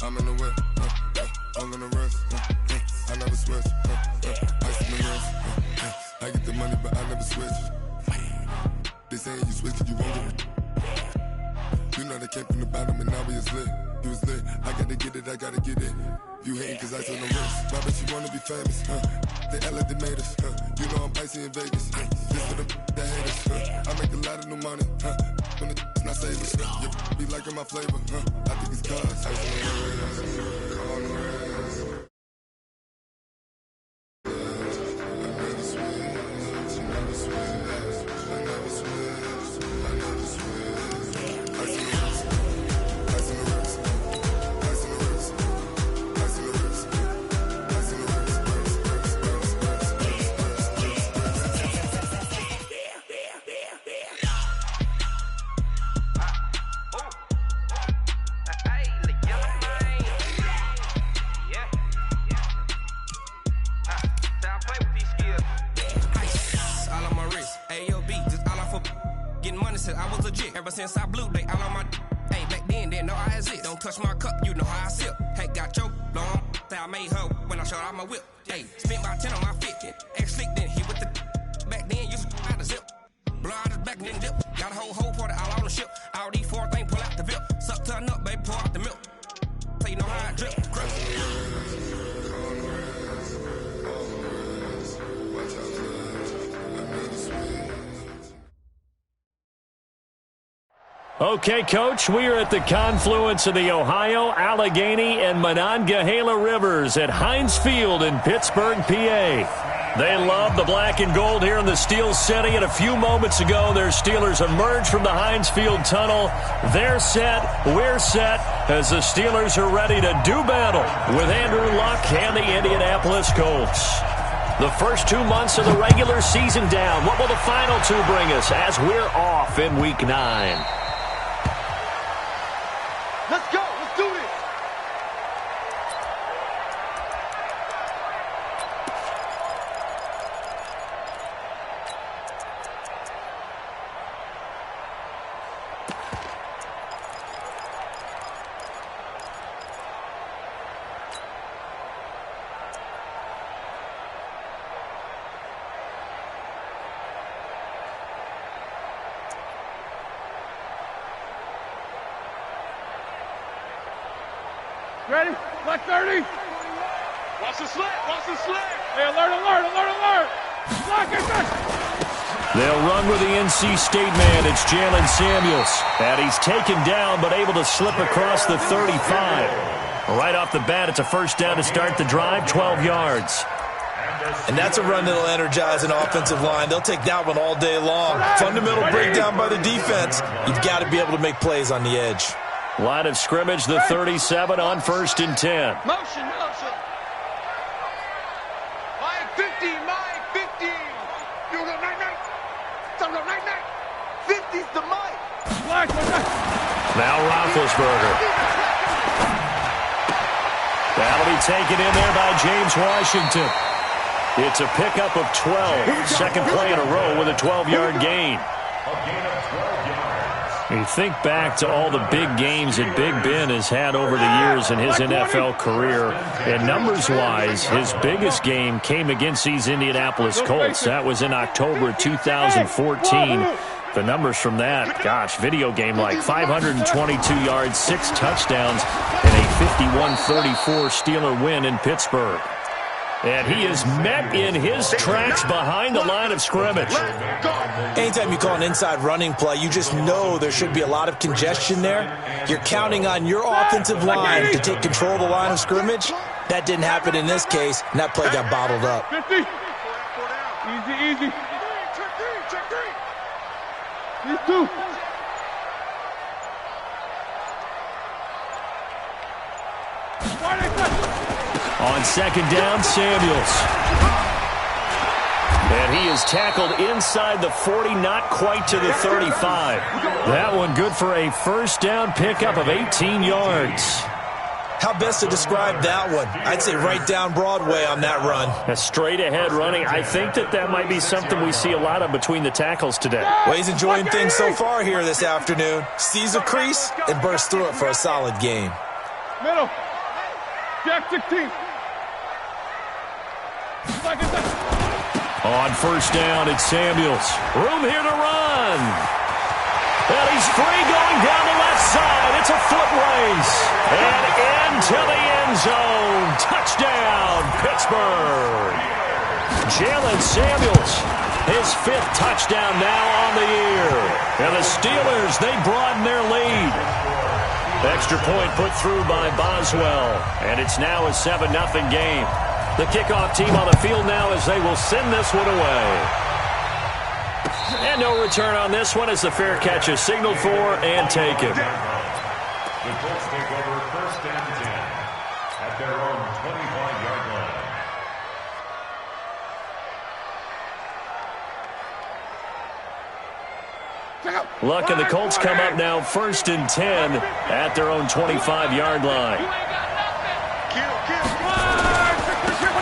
I'm in the whip, I'm in the rest, I never switch, ice in the wrist, I get the money but I never switch. They saying you switch it, you won't get it. You know they came from the bottom and now we is lit. You was lit, I gotta get it, I gotta get it. You hating cause ice on the wrist. Why bet you wanna be famous, They act like they made us, You know I'm icy in Vegas, This for the that hate us, I make a lot of new money, When it's not savers, You be liking my flavor, I think it's cause ice on the wrist, on the wrist. I never switch, I never switch, I never switch, I never switch. Ice on the wrist, ice on the wrist, ice on the wrist, ice on the wrist, ice on the wrist. I was legit ever since I blew they all on my hey back then didn't know I exist. Don't touch my cup, you know how I sip. Hey, got your long that I made her when I showed out my whip. Hey, spent about 10 on my fit. Ex slick then hit with the back then used to out the zip. Blow out his back then dip. Got a whole party all on the ship. All these four things pull out the VIP. Suck turn up, baby, pour out the milk. So you know how I drip. Okay, Coach, we are at the confluence of the Ohio, Allegheny, and Monongahela Rivers at Heinz Field in Pittsburgh, PA. They love the black and gold here in the Steel City, and a few moments ago, their Steelers emerged from the Heinz Field tunnel. They're set, we're set, as the Steelers are ready to do battle with Andrew Luck and the Indianapolis Colts. The first 2 months of the regular season down. What will the final two bring us as we're off in Week 9? Let's go. Let's do this. Ready? Black 30. Watch the slant. Watch the slant. Hey, alert, alert, alert, alert. Block it. They'll run with the NC State man. It's Jalen Samuels. And he's taken down but able to slip across the 35. Right off the bat, it's a first down to start the drive, 12 yards. And that's a run that'll energize an offensive line. They'll take that one all day long. Fundamental breakdown by the defense. You've got to be able to make plays on the edge. Line of scrimmage, the 37 on 1st and 10. Motion, motion. Mike 50, Mike 50. You go night, night. Don't go night, night. 50's the Mike. Now Roethlisberger. That'll be taken in there by James Washington. It's a pickup of 12. Second play in a row with a 12-yard gain. You think back to all the big games that Big Ben has had over the years in his NFL career, and numbers-wise, his biggest game came against these Indianapolis Colts. That was in October 2014. The numbers from that, gosh, video game like 522 yards, 6 touchdowns, and a 51-34 Steeler win in Pittsburgh. And he is met in his tracks behind the line of scrimmage. Anytime you call an inside running play, you just know there should be a lot of congestion there. You're counting on your offensive line to take control of the line of scrimmage. That didn't happen in this case, and that play got bottled up. 50. Easy, easy. Check three. These two. On second down, Samuels. And he is tackled inside the 40, not quite to the 35. That one good for a first down pickup of 18 yards. How best to describe that one? I'd say right down Broadway on that run. A straight-ahead running. I think that might be something we see a lot of between the tackles today. Well, he's enjoying things so far here this afternoon. Sees a crease and bursts through it for a solid gain. Middle. Jack 16. On first down, it's Samuels. Room here to run. And he's free going down the left side. It's a foot race. And into the end zone. Touchdown, Pittsburgh. Jalen Samuels, his 5th touchdown now on the year. And the Steelers, they broaden their lead. Extra point put through by Boswell. And it's now a 7-0 game. The kickoff team on the field now as they will send this one away. And no return on this one as the fair catch is signaled for and taken. The Colts take over first and 10 at their own 25-yard line. Luck and the Colts come up now first and 10 at their own 25-yard line.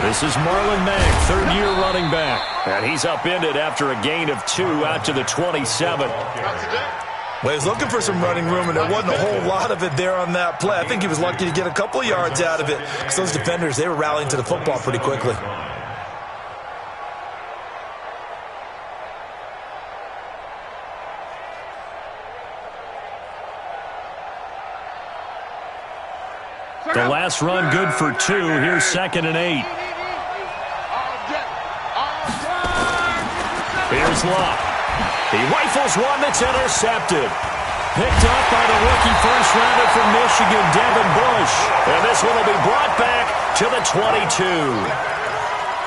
This is Marlon Mack, third-year running back. And he's upended after a gain of 2 out to the 27. Well, he was looking for some running room, and there wasn't a whole lot of it there on that play. I think he was lucky to get a couple of yards out of it because those defenders, they were rallying to the football pretty quickly. The last run good for 2. Here's 2nd and 8. Here's Luck. He rifles one that's intercepted. Picked up by the rookie first-rounder from Michigan, Devin Bush. And this one will be brought back to the 22.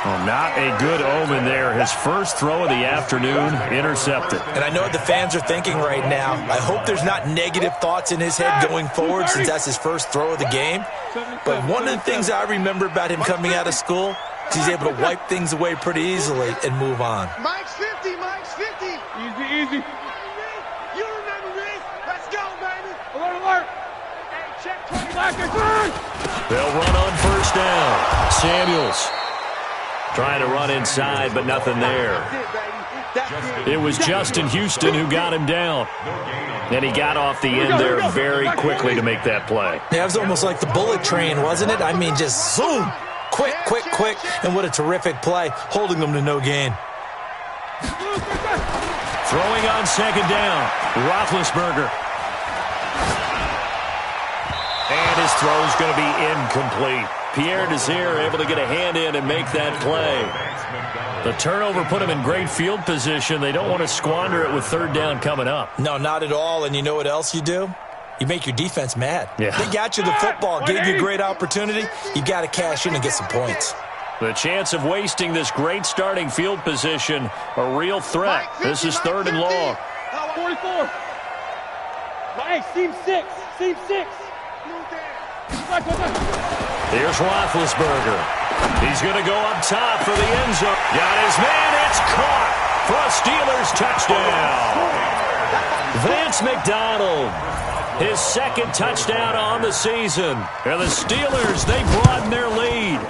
Well, not a good omen there. His first throw of the afternoon intercepted. And I know what the fans are thinking right now. I hope there's not negative thoughts in his head going forward since that's his first throw of the game. But one of the things I remember about him coming out of school is he's able to wipe things away pretty easily and move on. Mike's 50, Mike's 50. Easy. You remember this? Let's go, baby. Alert. Hey, check 20 backers. They'll run on first down. Samuels trying to run inside, but nothing there. It was Justin Houston who got him down. And he got off the end there very quickly to make that play. Yeah, it was almost like the bullet train, wasn't it? I mean, just zoom. Quick. And what a terrific play, holding them to no gain. Throwing on second down, Roethlisberger. And his throw is going to be incomplete. Pierre Desir able to get a hand in and make that play. The turnover put him in great field position. They don't want to squander it with third down coming up. No, not at all. And you know what else you do? You make your defense mad. Yeah. They got you the football, gave you a great opportunity. You got to cash in and get some points. The chance of wasting this great starting field position, a real threat. This is 3rd and long. 44. Hey, seam 6. Here's Roethlisberger. He's going to go up top for the end zone. Got his man. It's caught for a Steelers touchdown. Vance McDonald, his 2nd touchdown on the season. And the Steelers, they broaden their lead.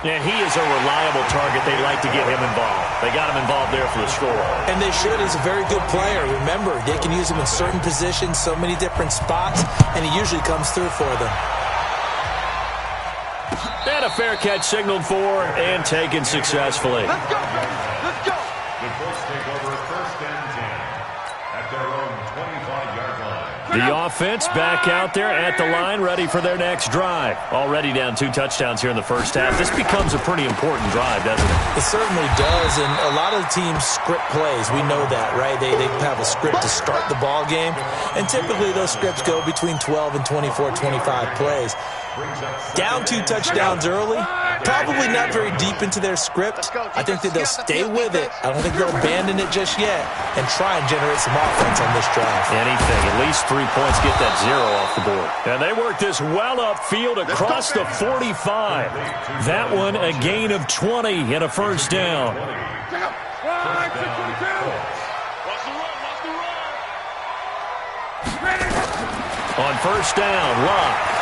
And he is a reliable target. They like to get him involved. They got him involved there for the score. And they should. He's a very good player. Remember, they can use him in certain positions, so many different spots, and he usually comes through for them. And a fair catch signaled for and taken successfully. Let's go. The Colts take over first and 10 at their own 25-yard line. The offense back out there at the line, ready for their next drive. Already down 2 touchdowns here in the first half. This becomes a pretty important drive, doesn't it? It certainly does, and a lot of the teams script plays. We know that, right? They have a script to start the ball game, and typically those scripts go between 12 and 24, 25 plays. Down 2 touchdowns early, probably not very deep into their script. I think that they'll stay with it. I don't think they'll abandon it just yet and try and generate some offense on this drive. Anything, at least 3 points, get that 0 off the board. And they work this well upfield across the 45. That one a gain of 20 and a first down. On first down, Luck.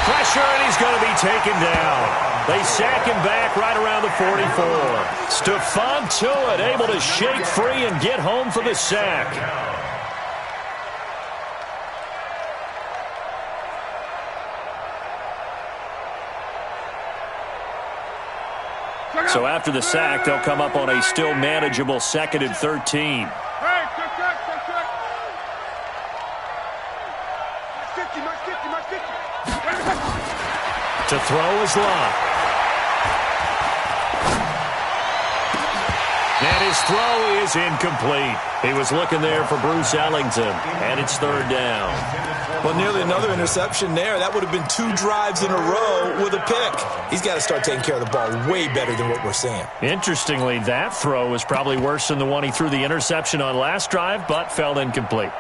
Pressure, and he's going to be taken down. They sack him back right around the 44. Stephon Tuitt able to shake free and get home for the sack. So after the sack, they'll come up on a still manageable 2nd and 13. Hey, check. 50, march 50, march 50. To throw is Locke. And his throw is incomplete. He was looking there for Bruce Ellington, and it's 3rd down. Well, nearly another interception there. That would have been 2 drives in a row with a pick. He's got to start taking care of the ball way better than what we're seeing. Interestingly, that throw was probably worse than the one he threw the interception on last drive, but fell incomplete.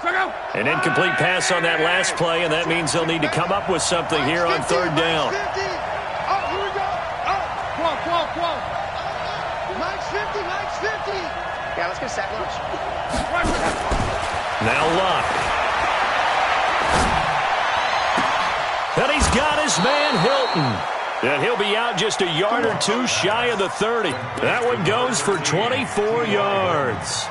An incomplete pass on that last play, and that means they'll need to come up with something here on 3rd down. Oh, here we go. Oh, 12. Mike's 50, Mike's 50. Yeah, let's get a sack lunch. Now Locke. And he's got his man Hilton. And he'll be out just a yard or 2 shy of the 30. That one goes for 24 yards.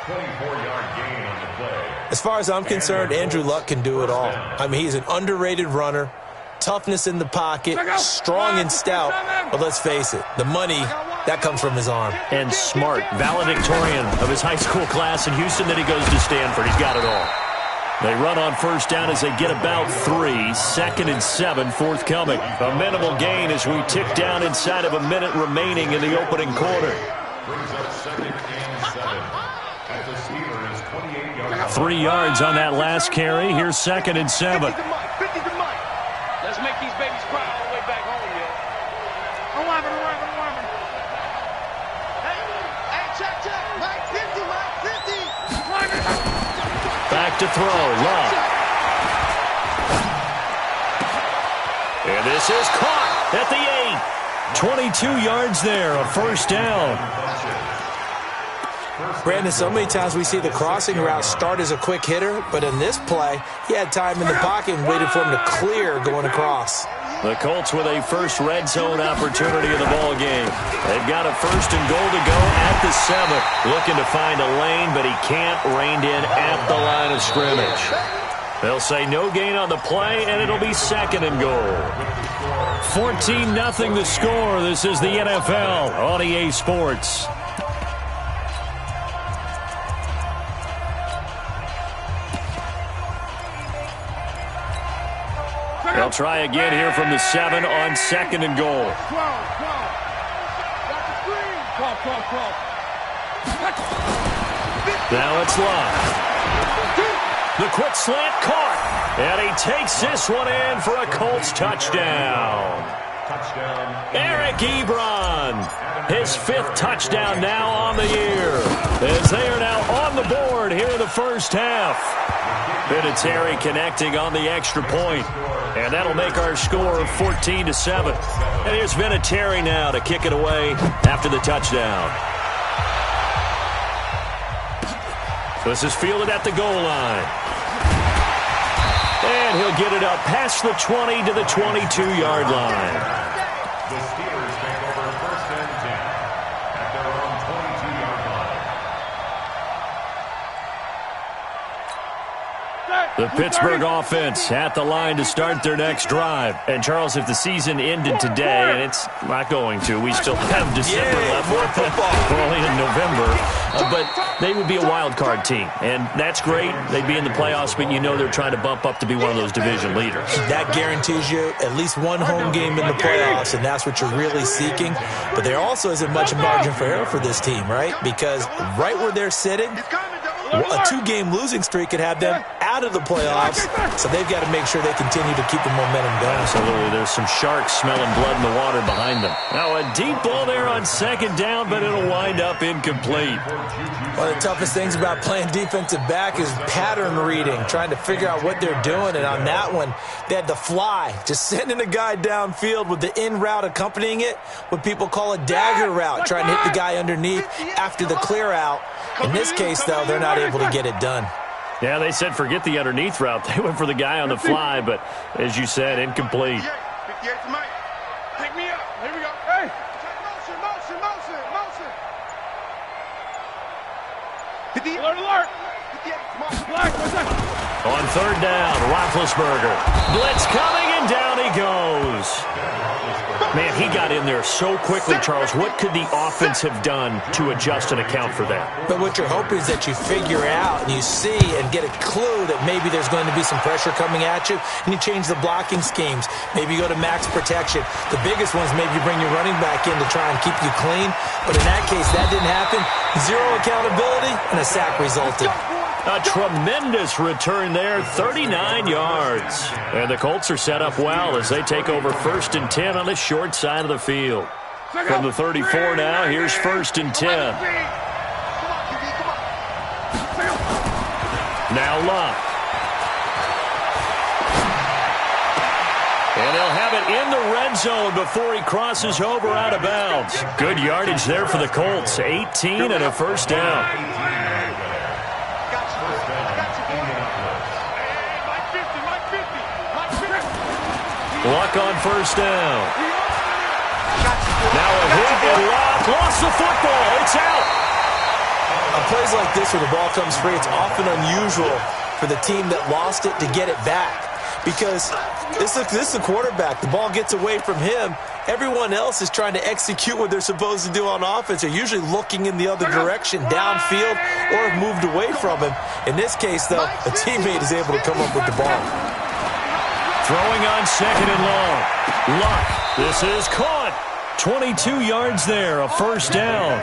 24-yard gain on the play. As far as I'm concerned, Andrew Luck can do it all. I mean, he's an underrated runner. Toughness in the pocket, strong and stout. But let's face it, the money, that comes from his arm. And smart, valedictorian of his high school class in Houston. Then he goes to Stanford. He's got it all. They run on 1st down as they get about 3. 2nd and 7 forthcoming. A minimal gain as we tick down inside of a minute remaining in the opening quarter. Brings up 2nd and 7 at the Steelers' 28-yard 3 yards on that last carry. Here's 2nd and 7. 50 to Mike. Let's make these babies cry all the way back home, yo. 11. Hey, check. Mike 50, Mike 50. Back to throw, Love. And this is caught at the 8. 22 yards there, a 1st down. Brandon, so many times we see the crossing route start as a quick hitter, but in this play, he had time in the pocket and waited for him to clear going across. The Colts with a first red zone opportunity in the ball game. They've got a 1st and goal to go at the 7. Looking to find a lane, but he can't. Reined in at the line of scrimmage. They'll say no gain on the play, and it'll be 2nd and goal. 14-0 the score. This is the NFL on EA Sports. They'll try again here from the 7 on 2nd and goal. 12. Now it's Locke. The quick slant caught. And he takes this one in for a Colts touchdown. Eric Ebron. His 5th touchdown now on the year. As they are now on the board here in the 1st half. Vinatieri connecting on the extra point. And that'll make our score 14-7. And here's Vinatieri now to kick it away after the touchdown. This is fielded at the goal line. And he'll get it up past the 20 to the 22-yard line. The Steelers take over 1st and 10 at their own 22-yard line. The Pittsburgh offense at the line to start their next drive. And, Charles, if the season ended today, and it's not going to, we still have December left. We're only in November. But they would be a wild card team. And that's great. They'd be in the playoffs, but you know they're trying to bump up to be one of those division leaders. That guarantees you at least one home game in the playoffs, and that's what you're really seeking. But there also isn't much margin for error for this team, right? Because right where they're sitting, a 2-game losing streak could have them out of the playoffs, so they've got to make sure they continue to keep the momentum going. Absolutely. There's some sharks smelling blood in the water behind them. Now a deep ball there on 2nd down, but it'll wind up incomplete. One of the toughest things about playing defensive back is pattern reading, trying to figure out what they're doing. And on that one, they had the fly, just sending a guy downfield with the in route accompanying it, what people call a dagger route, trying to hit the guy underneath after the clear out. In this case, though, they're not able to get it done. Yeah, they said forget the underneath route. They went for the guy on the fly, but as you said, incomplete. 58 to Mike. Pick me up. Here we go. Hey. Motion. Alert. 58 to Mike. Black, what's that? On 3rd down, Roethlisberger. Blitz coming, and and down he goes. Man, he got in there so quickly, Charles. What could the offense have done to adjust and account for that? But what you're hoping is that you figure out and you see and get a clue that maybe there's going to be some pressure coming at you, and you change the blocking schemes. Maybe you go to max protection. The biggest ones, maybe you bring your running back in to try and keep you clean. But in that case, that didn't happen. Zero accountability, and a sack resulted. A tremendous return there, 39 yards. And the Colts are set up well as they take over 1st and 10 on the short side of the field. From the 34 now, here's 1st and 10. Now Luck. And they'll have it in the red zone before he crosses over out of bounds. Good yardage there for the Colts, 18 and a first down. Luck on 1st down. Now a hit and Luck lost the football. It's out. On plays like this where the ball comes free, it's often unusual for the team that lost it to get it back. Because this is the quarterback. The ball gets away from him. Everyone else is trying to execute what they're supposed to do on offense. They're usually looking in the other direction, downfield, or have moved away from him. In this case, though, a teammate is able to come up with the ball. Throwing on 2nd and long. Luck. This is caught. 22 yards there, a first down.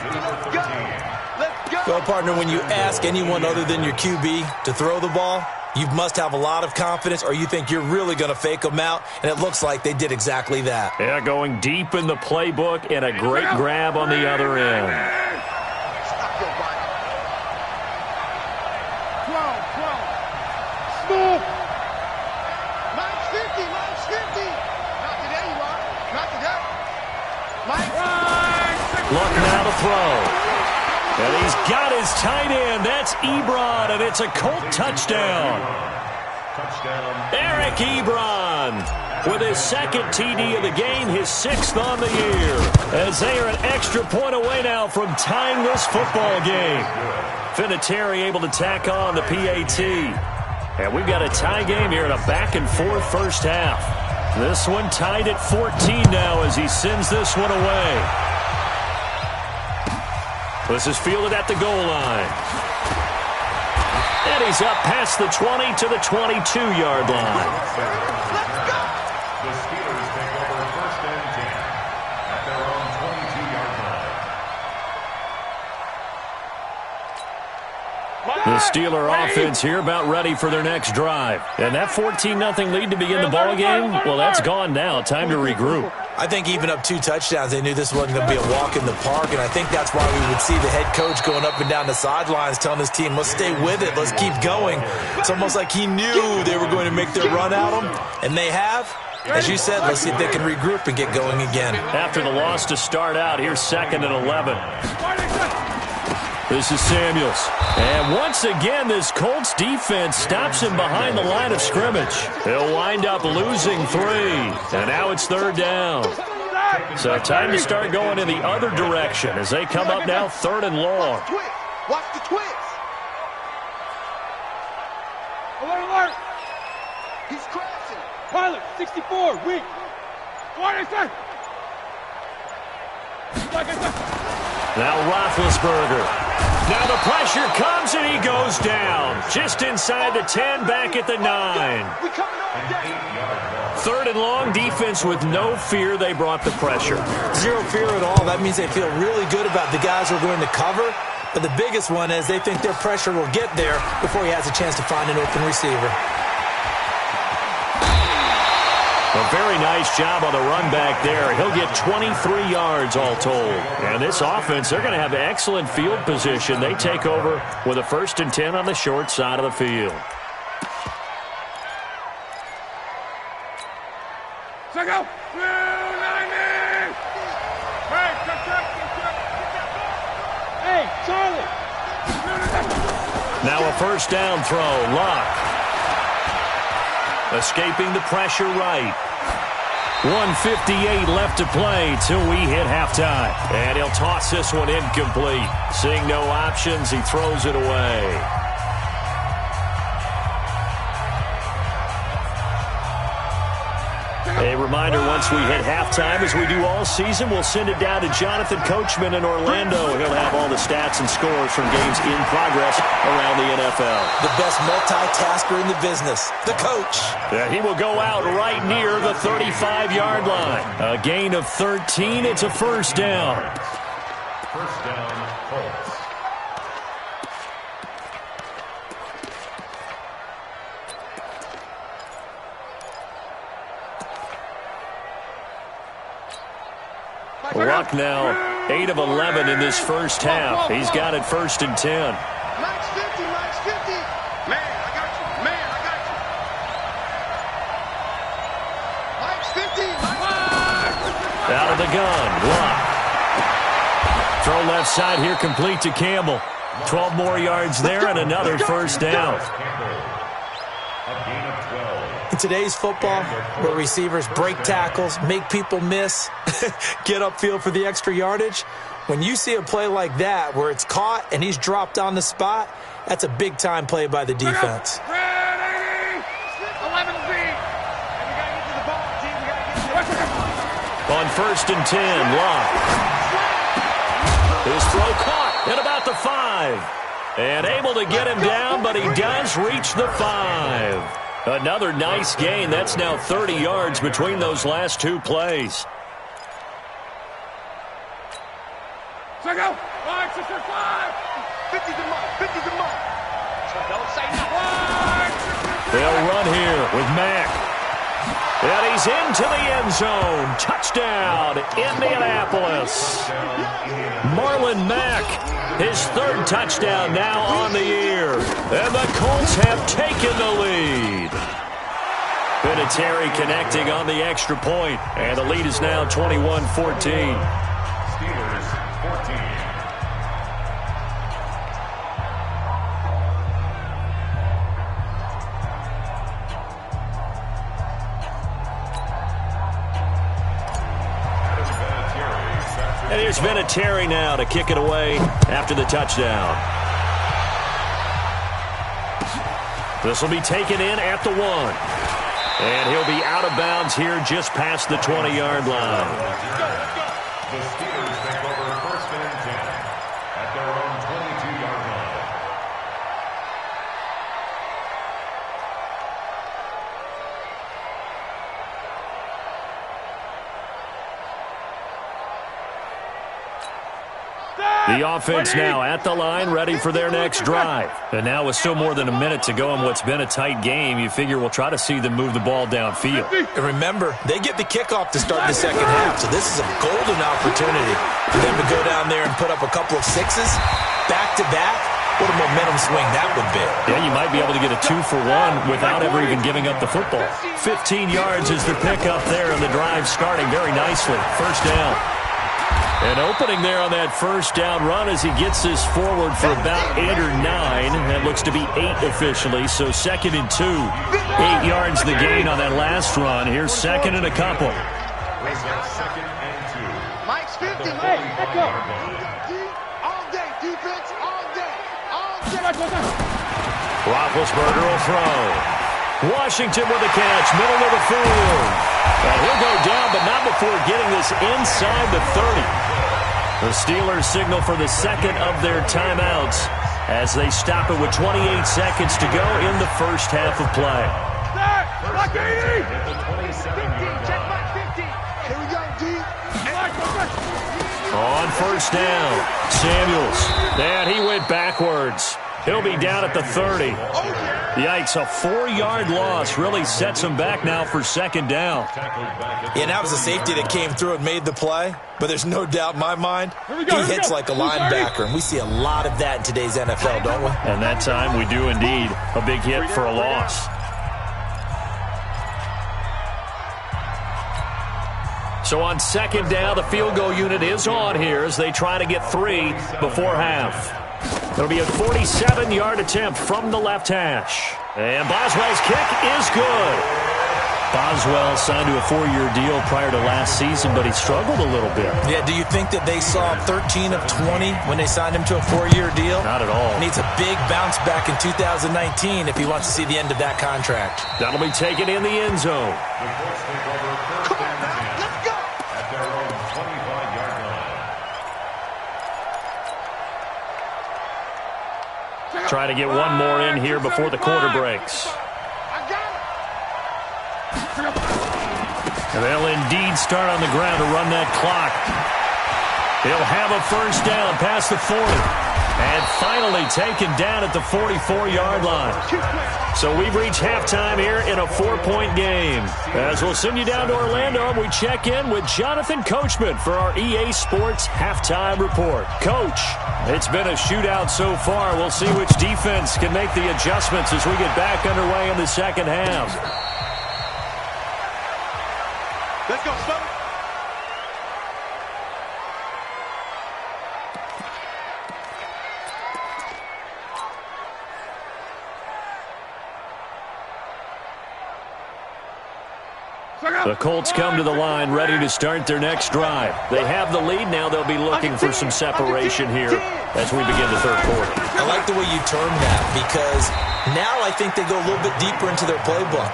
Well, partner, when you ask anyone other than your QB to throw the ball, you must have a lot of confidence, or you think you're really going to fake them out, and it looks like they did exactly that. Yeah, going deep in the playbook and a great grab on the other end. Luck now to throw. And he's got his tight end. That's Ebron, and it's a Colt touchdown. Eric Ebron with his 2nd TD of the game, his 6th on the year. As they are an extra point away now from tying this football game. Vinatieri able to tack on the PAT. And we've got a tie game here in a back-and-forth first half. This one tied at 14 now as he sends this one away. This is fielded at the goal line. And he's up past the 20 to the 22-yard line. The Steelers take over 1st and 10 at their own 22-yard line. The Steeler offense here about ready for their next drive. And that 14-0 lead to begin the ball game, well, that's gone now. Time to regroup. I think even up 2 touchdowns, they knew this wasn't going to be a walk in the park, and I think that's why we would see the head coach going up and down the sidelines telling his team, let's stay with it, let's keep going. It's almost like he knew they were going to make their run at him, and they have. As you said, let's see if they can regroup and get going again. After the loss to start out, here's 2nd and 11. This is Samuels. And once again, this Colts defense stops him behind the line of scrimmage. He'll wind up losing 3. And now it's 3rd down. So time to start going in the other direction as they come up now 3rd and long. Watch the twist. Alert, alert. He's crashing. Pilot, 64, weak. What is that? Now Roethlisberger. Now the pressure comes and he goes down. Just inside the 10, back at the 9. 3rd and long, defense with no fear. They brought the pressure. Zero fear at all. That means they feel really good about the guys who are going to cover. But the biggest one is they think their pressure will get there before he has a chance to find an open receiver. A very nice job on the run back there. He'll get 23 yards all told. And this offense, they're going to have excellent field position. They take over with a 1st and 10 on the short side of the field. Check out. Hey, Charlie. Now a 1st down throw. Luck. Escaping the pressure right. 1:58 left to play till we hit halftime. And he'll toss this one incomplete. Seeing no options, he throws it away. A reminder, once we hit halftime, as we do all season, we'll send it down to Jonathan Coachman in Orlando. He'll have all the stats and scores from games in progress around the NFL. The best multitasker in the business, the coach. Yeah, he will go out right near the 35-yard line. A gain of 13. It's a first down. First down, Colts. Luck now, 8 of 11 in this first half. He's got it 1st and 10. Max 50, Max 50. Man, I got you. Man, I got you. Max 50, Max Out of the gun, Luck. Throw left side here, complete to Campbell. 12 more yards there and another first down. In today's football, where receivers break tackles, make people miss, get upfield for the extra yardage, when you see a play like that where it's caught and he's dropped on the spot, that's a big-time play by the defense. 11 feet. And we got to get to the ball, team. We got to get to the On 1st and 10, Luck. His throw caught at about the 5. And able to get him down, but he does reach the 5. Another nice gain. That's now 30 yards between those last two plays. So go. 5, 6, 5. 50 the mark, 50 the mark. So don't say no. 5, 6, 5. They'll run here with Mack. And he's into the end zone. Touchdown, Indianapolis. Marlon Mack, his 3rd touchdown now on the year. And the Colts have taken the lead. Vinatieri connecting on the extra point. And the lead is now 21-14. Steelers 14. And here's Vinatieri now to kick it away after the touchdown. This will be taken in at the 1. And he'll be out of bounds here just past the 20-yard line. The Steelers take over 1st and 10 at their own 22-yard line. The offense now at the line, ready for their next drive. And now with still more than a minute to go in what's been a tight game, you figure we'll try to see them move the ball downfield. And remember, they get the kickoff to start the second half, so this is a golden opportunity for them to go down there and put up a couple of 6s back-to-back. What a momentum swing that would be. Yeah, you might be able to get a 2-for-1 without ever even giving up the football. 15 yards is the pickup there, and the drive starting very nicely. First down. And opening there on that first down run as he gets this forward for about 8 or 9. That looks to be 8 officially, so 2nd and 2. 8 yards the gain on that last run. Here's 2nd and a couple. Second and 2. Mike's 50. Hey, let's go. All day, defense, all day. All day. Roethlisberger will throw. Washington with a catch, middle of the field. And he'll go down, but not before getting this inside the 30. The Steelers signal for the 2nd of their timeouts as they stop it with 28 seconds to go in the first half of play. Lock 80. 50, check back 50. Here we go, D. On first down, Samuels. And he went backwards. He'll be down at the 30. Yikes, a 4-yard loss really sets him back now for 2nd down. Yeah, that was a safety that came through and made the play, but there's no doubt in my mind he hits like a linebacker, and we see a lot of that in today's NFL, don't we? And that time we do indeed. A big hit for a loss. So on 2nd down, the field goal unit is on here as they try to get 3 before half. It'll be a 47-yard attempt from the left hash. And Boswell's kick is good. Boswell signed to a 4-year deal prior to last season, but he struggled a little bit. Yeah, do you think that they saw 13 of 20 when they signed him to a 4-year deal? Not at all. Needs a big bounce back in 2019 if he wants to see the end of that contract. That'll be taken in the end zone. The Colts take over first and 10 Let's go. at their own 25-yard line. Try to get one more in here before the quarter breaks. And they'll indeed start on the ground to run that clock. He'll have a first down past the 40. And finally taken down at the 44-yard line. So we've reached halftime here in a 4-point game. As we'll send you down to Orlando, we check in with Jonathan Coachman for our EA Sports Halftime Report. Coach, it's been a shootout so far. We'll see which defense can make the adjustments as we get back underway in the second half. Let's go, Smoke. The Colts come to the line ready to start their next drive. They have the lead. Now they'll be looking for some separation here as we begin the third quarter. I like the way you term that because now I think they go a little bit deeper into their playbook.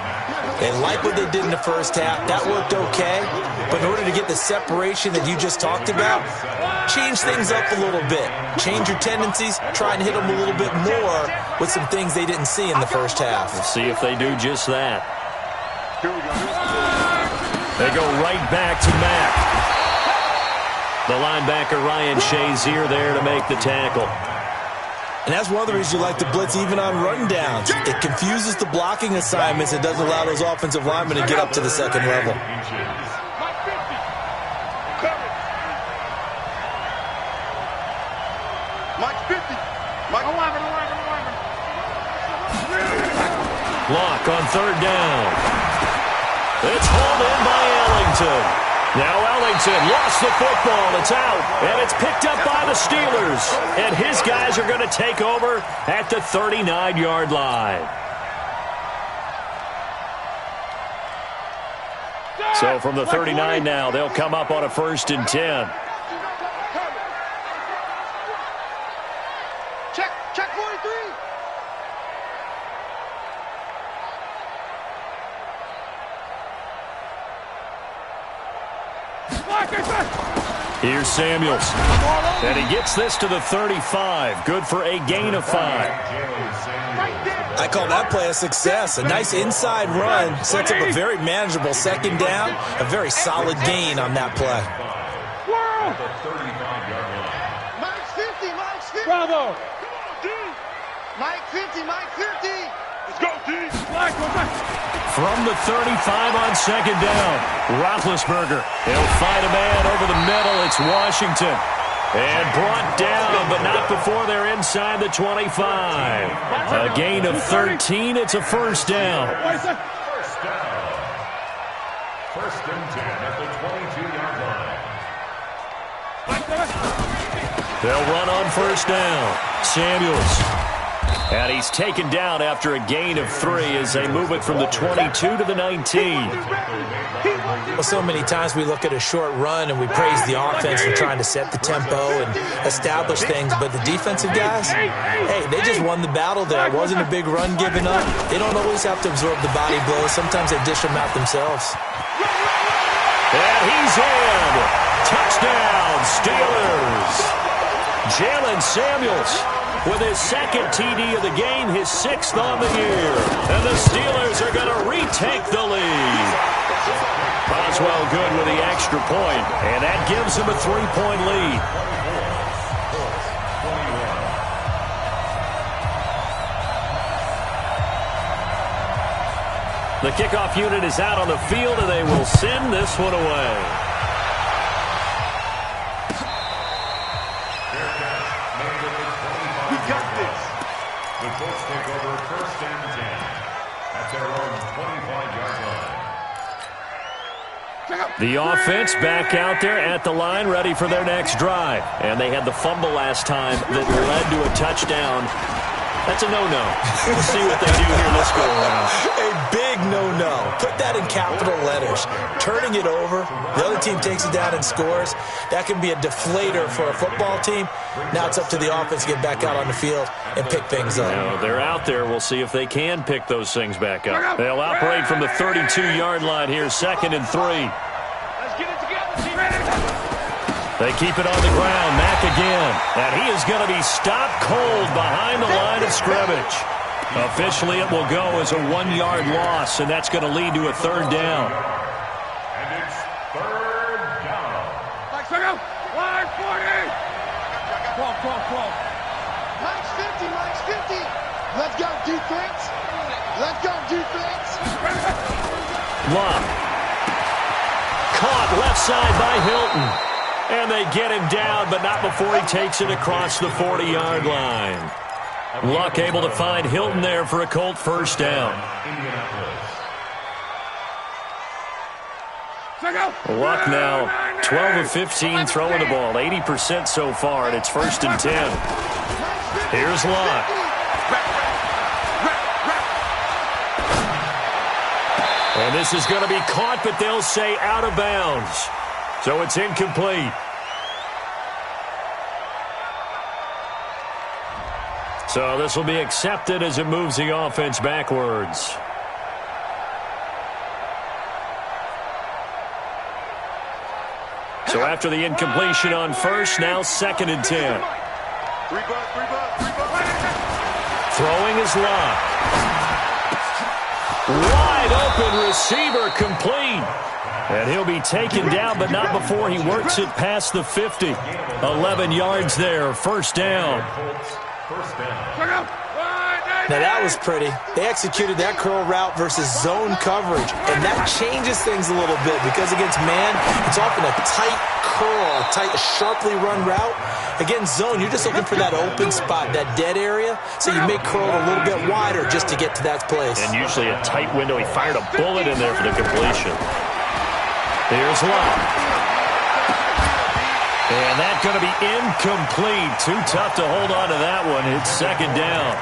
They like what they did in the first half. That worked okay. But in order to get the separation that you just talked about, change things up a little bit. Change your tendencies. Try and hit them a little bit more with some things they didn't see in the first half. We'll see if they do just that. Here we go. They go right back to Mack. The linebacker Ryan Shazier there to make the tackle. And that's one of the reasons you like to blitz even on rundowns. It confuses the blocking assignments. It doesn't allow those offensive linemen to get up to the second level. Mike 50. Mike 11. Block on third down. It's hauled in by Ellington. Now Ellington lost the football. It's out, and it's picked up by the Steelers. And his guys are going to take over at the 39-yard line. So from the 39 now, they'll come up on a 1st and 10. Check 43. Here's Samuels. And he gets this to the 35. Good for a gain of 5. I call that play a success. A nice inside run sets up a very manageable second down. A very solid gain on that play. Mike's 50. Mike's 50. Bravo. Mike 50. Mike 50. Let's go, D. Black, go back. From the 35 on second down, Roethlisberger. He'll find a man over the middle. It's Washington. And brought down, but not before they're inside the 25. A gain of 13. It's a first down. First down. 1st and 10 at the 22-yard line. They'll run on first down. Samuels. And he's taken down after a gain of 3 as they move it from the 22 to the 19. Well, so many times we look at a short run and we praise the offense for trying to set the tempo and establish things, but the defensive guys, hey, they just won the battle there. It wasn't a big run given up. They don't always have to absorb the body blows. Sometimes they dish them out themselves. And he's in. Touchdown, Steelers. Jalen Samuels with his 2nd TD of the game, his 6th on the year. And the Steelers are going to retake the lead. Boswell good with the extra point, and that gives him a 3-point lead. The kickoff unit is out on the field, and they will send this one away. The Colts take over 1st and 10 at their own 25-yard line. The offense back out there at the line, ready for their next drive. And they had the fumble last time that led to a touchdown. That's a no-no. We'll see what they do here this go around. A big no-no. Put that in capital letters. Turning it over, the other team takes it down and scores. That can be a deflator for a football team. Now it's up to the offense to get back out on the field and pick things up. Now, they're out there. We'll see if they can pick those things back up. They'll operate from the 32-yard line here, 2nd and 3. Let's get it together. They keep it on the ground. Mack again. And he is going to be stopped cold behind the line of scrimmage. Officially, it will go as a 1-yard loss, and that's going to lead to a 3rd down. And it's 3rd down. Mike's go. Line 40. Crawl. Mike's 50, Mike's 50. Let's go, defense. Let's go, defense. Lock. Caught left side by Hilton. And they get him down, but not before he takes it across the 40-yard line. Luck able to find Hilton there for a Colt 1st down. Luck now 12 of 15 throwing the ball, 80% so far, and it's 1st and 10. Here's Luck. And this is going to be caught, but they'll say out of bounds. So it's incomplete. So this will be accepted as it moves the offense backwards. So after the incompletion on 1st, now 2nd and 10. Throwing is Luck. Wide open receiver complete. And he'll be taken down, but not before he works it past the 50. 11 yards there, 1st down. Now that was pretty. They executed that curl route versus zone coverage, and that changes things a little bit because against man, it's often a tight curl, a sharply run route. Against zone, you're just looking for that open spot, that dead area, so you make curl a little bit wider just to get to that place. And usually a tight window. He fired a bullet in there for the completion. Here's Locke. And that's going to be incomplete. Too tough to hold on to that one. It's 2nd down.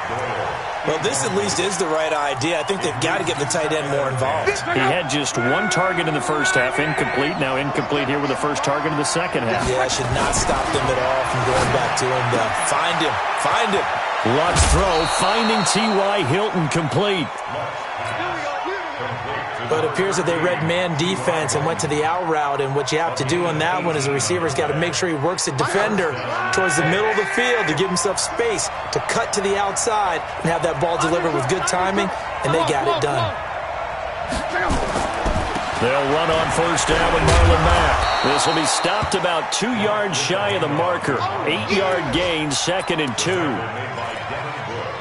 Well, this at least is the right idea. I think they've got to get the tight end more involved. He had just 1 target in the 1st half, incomplete. Now incomplete here with the 1st target in the 2nd half. Yeah, I should not stop them at all from going back to him. Find him. Locke's throw, finding T.Y. Hilton complete. But it appears that they read man defense and went to the out route, and what you have to do on that one is the receiver's got to make sure he works the defender towards the middle of the field to give himself space to cut to the outside and have that ball delivered with good timing, and they got it done. They'll run on 1st down with Marlon Mack. This will be stopped about 2 yards shy of the marker. 8-yard gain, 2nd and 2.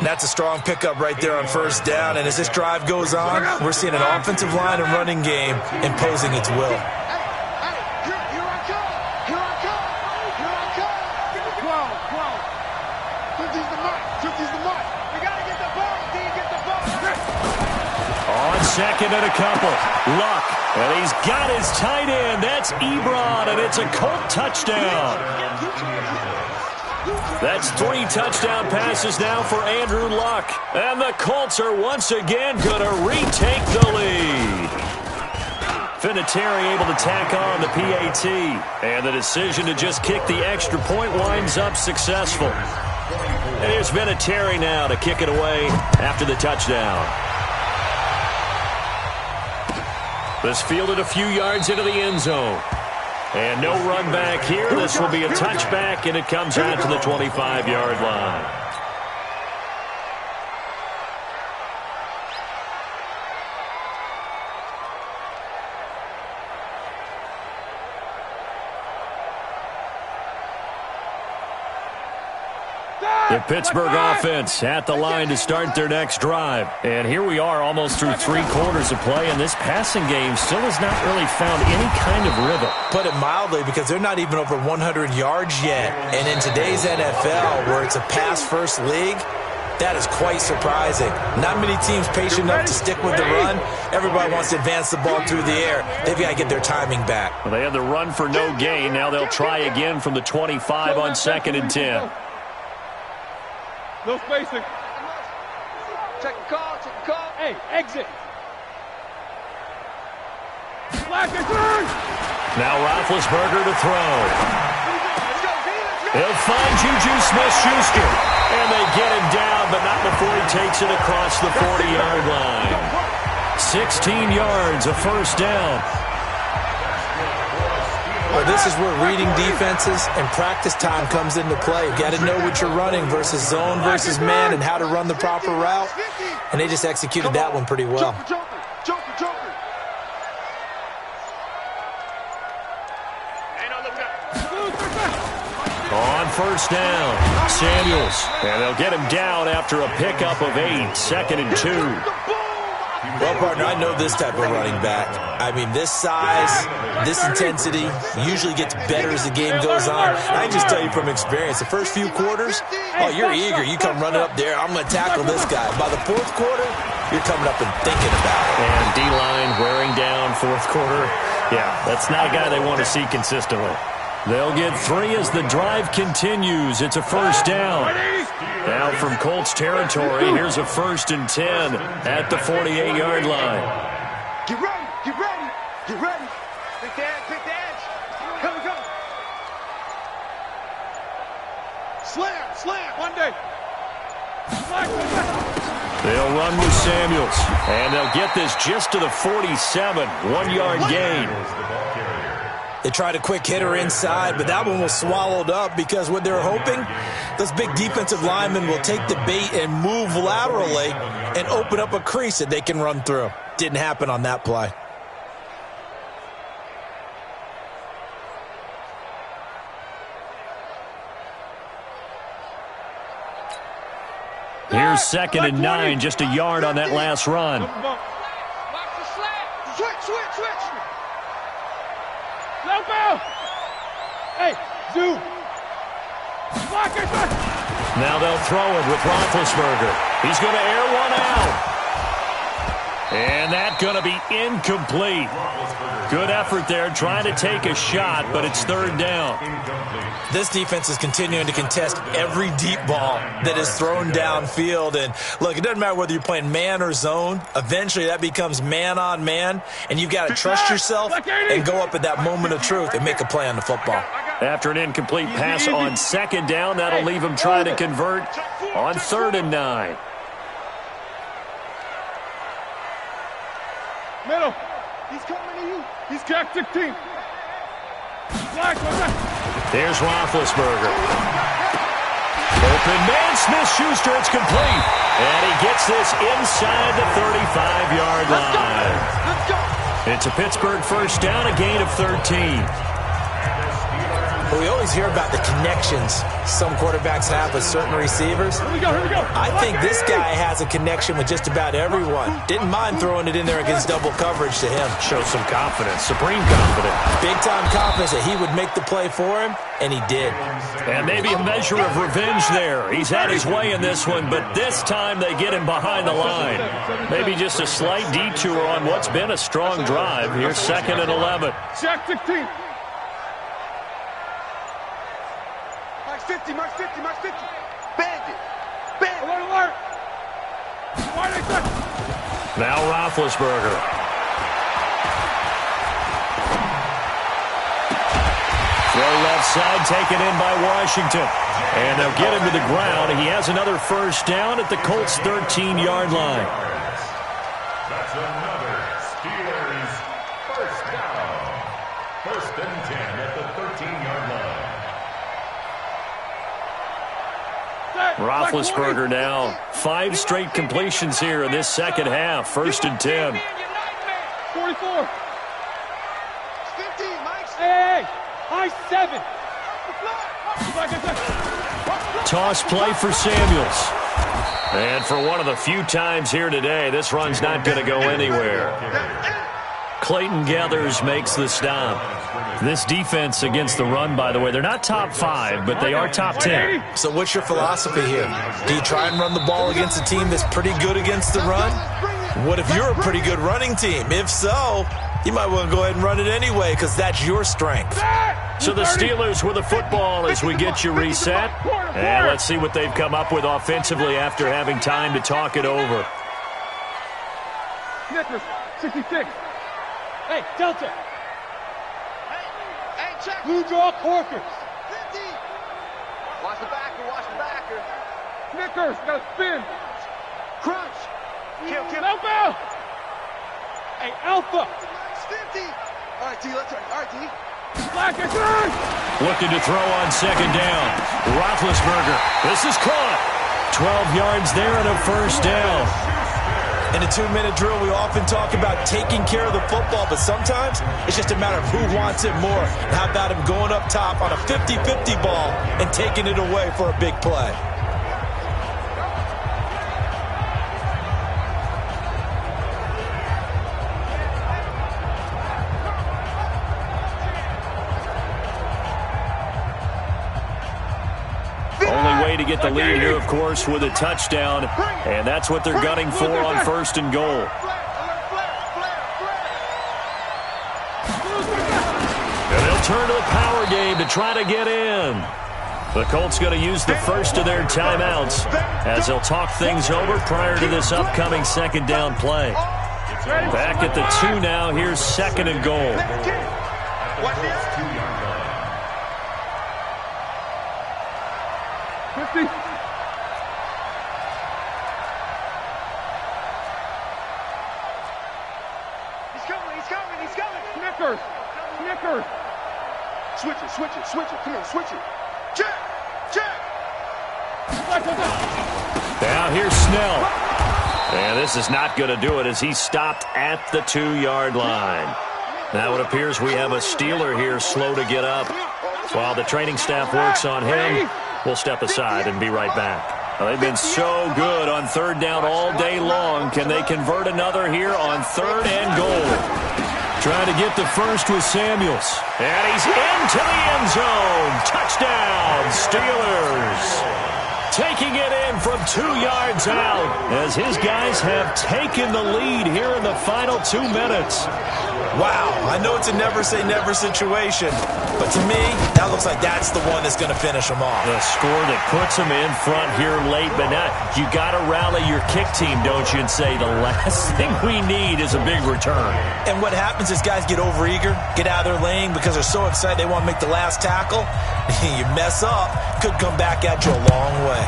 That's a strong pickup right there on 1st down, and as this drive goes on, we're seeing an offensive line and running game imposing its will. Here I come. 50's the mark. We got to get the ball, D, get the ball. On 2nd and a couple. Luck, and he's got his tight end. That's Ebron, and it's a Colt touchdown. That's 3 touchdown passes now for Andrew Luck. And the Colts are once again going to retake the lead. Vinatieri able to tack on the PAT. And the decision to just kick the extra point winds up successful. And here's Vinatieri now to kick it away after the touchdown. This fielded a few yards into the end zone. And no run back here. This will be a touchback, and it comes out to the 25-yard line. The Pittsburgh offense at the line to start their next drive. And here we are almost through 3 quarters of play, and this passing game still has not really found any kind of rhythm. Put it mildly, because they're not even over 100 yards yet. And in today's NFL, where it's a pass-first league, that is quite surprising. Not many teams patient enough to stick with the run. Everybody wants to advance the ball through the air. They've got to get their timing back. Well, they had the run for no gain. Now they'll try again from the 25 on 2nd and 10. No spacing. Check the call. Hey, exit. Now Roethlisberger to throw. He'll find Juju Smith-Schuster. And they get him down, but not before he takes it across the 40-yard line. 16 yards, a first down. Well, this is where reading defenses and practice time comes into play. You got to know what you're running versus zone versus man and how to run the proper route. And they just executed that one pretty well. On first down, Samuels. And they'll get him down after a pickup of 8, 2nd and 2. Well, partner, I know this type of running back. I mean, this size, this intensity usually gets better as the game goes on. And I can just tell you from experience, the first few quarters, oh, you're eager. You come running up there, I'm going to tackle this guy. By the fourth quarter, you're coming up and thinking about it. And D-line wearing down fourth quarter. Yeah, that's not a guy they want to see consistently. They'll get 3 as the drive continues. It's a first down. Now from Colts territory, here's a 1st and 10 at the 48-yard line. Get ready, get ready, get ready. Pick the edge. Come. Slam. One day. They'll run with Samuels. And they'll get this just to the 47, 1-yard gain. They tried a quick hitter inside, but that one was swallowed up because what they're hoping, those big defensive linemen will take the bait and move laterally and open up a crease that they can run through. Didn't happen on that play. Here's 2nd and 9, just a yard on that last run. Switch. Low ball. Hey, Zoo. Now they'll throw it with Roethlisberger. He's going to air one out. And that's going to be incomplete. Good effort there, trying to take a shot, but it's 3rd down. This defense is continuing to contest every deep ball that is thrown downfield. And, look, it doesn't matter whether you're playing man or zone. Eventually, that becomes man-on-man, and you've got to trust yourself and go up at that moment of truth and make a play on the football. After an incomplete pass on 2nd down, that'll leave him trying to convert on 3rd and 9. Middle. He's coming to you. He's got 16. There's Roethlisberger. Open man, Smith-Schuster, it's complete. And he gets this inside the 35-yard line. Let's go. It's a Pittsburgh first down, a gain of 13. But we always hear about the connections some quarterbacks have with certain receivers. Here we go. I think this guy has a connection with just about everyone. Didn't mind throwing it in there against double coverage to him. Shows some confidence, supreme confidence. Big-time confidence that he would make the play for him, and he did. And maybe a measure of revenge there. He's had his way in this one, but this time they get him behind the line. Maybe just a slight detour on what's been a strong drive. Here's 2nd and 11. Check 16. March 50. Bandit. Alert. Why they touch? Now Roethlisberger. Throw left side, taken in by Washington. And they'll get him to the ground. He has another first down at the Colts' 13-yard line. That's another Steelers first down. 1st and 10 at the 13-yard line. Roethlisberger now 5 straight completions here in this second half. 1st and 10. 44. 15, Mike. Hey, high 7. Toss play for Samuels. And for one of the few times here today, this run's not going to go anywhere. Clayton Gathers makes the stop. This defense against the run, by the way, they're not top 5, but they are top 10. So what's your philosophy here? Do you try and run the ball against a team that's pretty good against the run? What if you're a pretty good running team? If so, you might want to go ahead and run it anyway because that's your strength. So the Steelers with the football as we get you reset. And let's see what they've come up with offensively after having time to talk it over. Snickers, 66. Hey, Delta. Hey, check. Blue draw corkers. 50. Watch the backer, watch the backer. Snickers, got to spin. Crunch. Kill. Alpha. Hey, Alpha. 50. All right, D, let's turn. All right, D. Black and turn. Looking to throw on second down. Roethlisberger. This is caught. 12 yards there and a first down. In a 2-minute drill, we often talk about taking care of the football, but sometimes it's just a matter of who wants it more. How about him going up top on a 50-50 ball and taking it away for a big play? To get the lead here, of course, with a touchdown, and that's what they're gunning for on first and goal. And they'll turn to the power game to try to get in. The Colts going to use the first of their timeouts as they'll talk things over prior to this upcoming second down play. Back at the 2 now. Here's second and goal. Watch this. 2-yard line. 50. He's coming. Snickers. Switch it. Come on, switch it. Check. Now here's Snell. And this is not going to do it as he stopped at the 2-yard line. Now it appears we have a Steeler here slow to get up. While the training staff works on him, we'll step aside and be right back. Well, they've been so good on third down all day long. Can they convert another here on third and goal? Trying to get the first with Samuels. And he's into the end zone. Touchdown, Steelers. Taking it in from 2 yards out as his guys have taken the lead here in the final 2 minutes. Wow, I know it's a never-say-never situation, but to me, that looks like that's the one that's going to finish them off. The score that puts them in front here late, but now you got to rally your kick team, don't you, and say the last thing we need is a big return. And what happens is guys get overeager, get out of their lane because they're so excited they want to make the last tackle. You mess up, could come back at you a long way.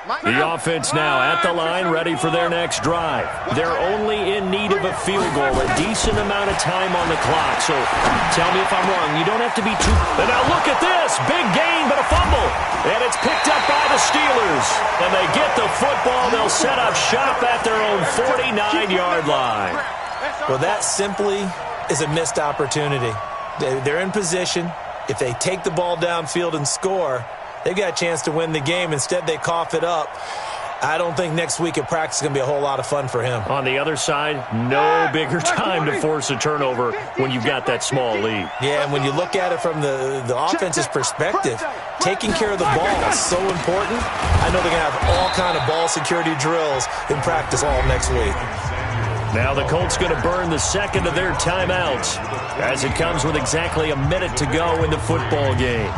The offense now at the line, ready for their next drive. They're only in need of a field goal, a decent amount of time on the clock. So tell me if I'm wrong. You don't have to be too... And now look at this. Big gain, but a fumble. And it's picked up by the Steelers. And they get the football. They'll set up shop at their own 49-yard line. Well, that simply is a missed opportunity. They're in position. If they take the ball downfield and score, they've got a chance to win the game. Instead, they cough it up. I don't think next week at practice is going to be a whole lot of fun for him. On the other side, no bigger time to force a turnover when you've got that small lead. Yeah, and when you look at it from the offense's perspective, taking care of the ball is so important. I know they're going to have all kind of ball security drills in practice all next week. Now the Colts going to burn the second of their timeouts as it comes with exactly a minute to go in the football game.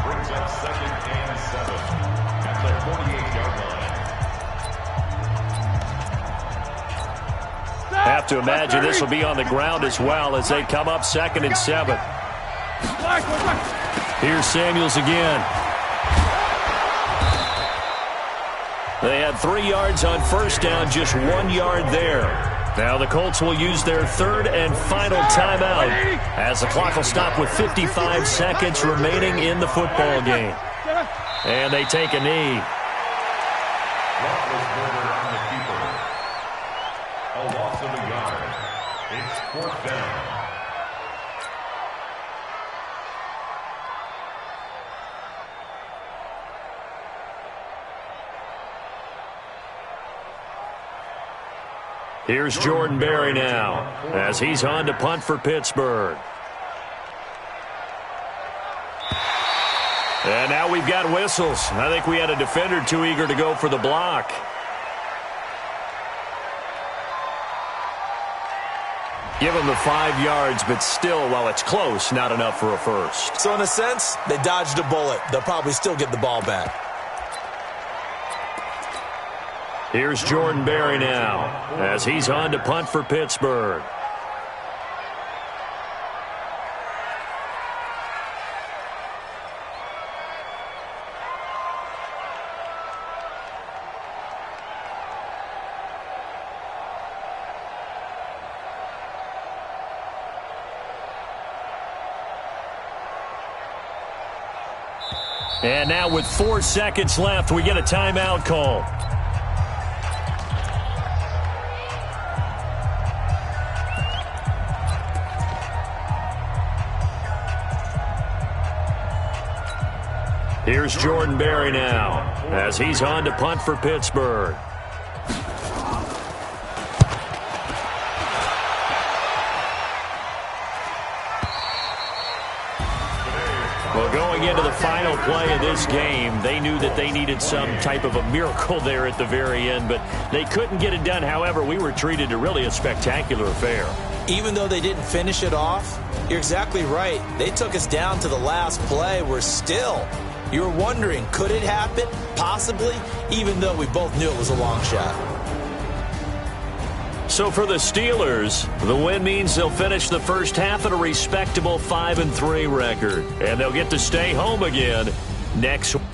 Have to imagine this will be on the ground as well as they come up 2nd and 7. Here's Samuels again. They had 3 yards on first down, just 1 yard there. Now the Colts will use their third and final timeout as the clock will stop with 55 seconds remaining in the football game. And they take a knee. A loss of a yard. It's 4th down. Here's Jordan Berry now as he's on to punt for Pittsburgh. And now we we've got whistles. I think we had a defender too eager to go for the block. Give them the 5 yards, but still, while it's close, not enough for a first. So in a sense, they dodged a bullet. They'll probably still get the ball back. Here's Jordan Berry now, as he's on to punt for Pittsburgh. And now with 4 seconds left, we get a timeout call. Here's Jordan Berry now, as he's on to punt for Pittsburgh. Well, going into the final play of this game, they knew that they needed some type of a miracle there at the very end, but they couldn't get it done. However, we were treated to really a spectacular affair. Even though they didn't finish it off, you're exactly right. They took us down to the last play. We're still, you were wondering, could it happen? Possibly, even though we both knew it was a long shot. So for the Steelers, the win means they'll finish the first half at a respectable 5-3 record, and they'll get to stay home again next week.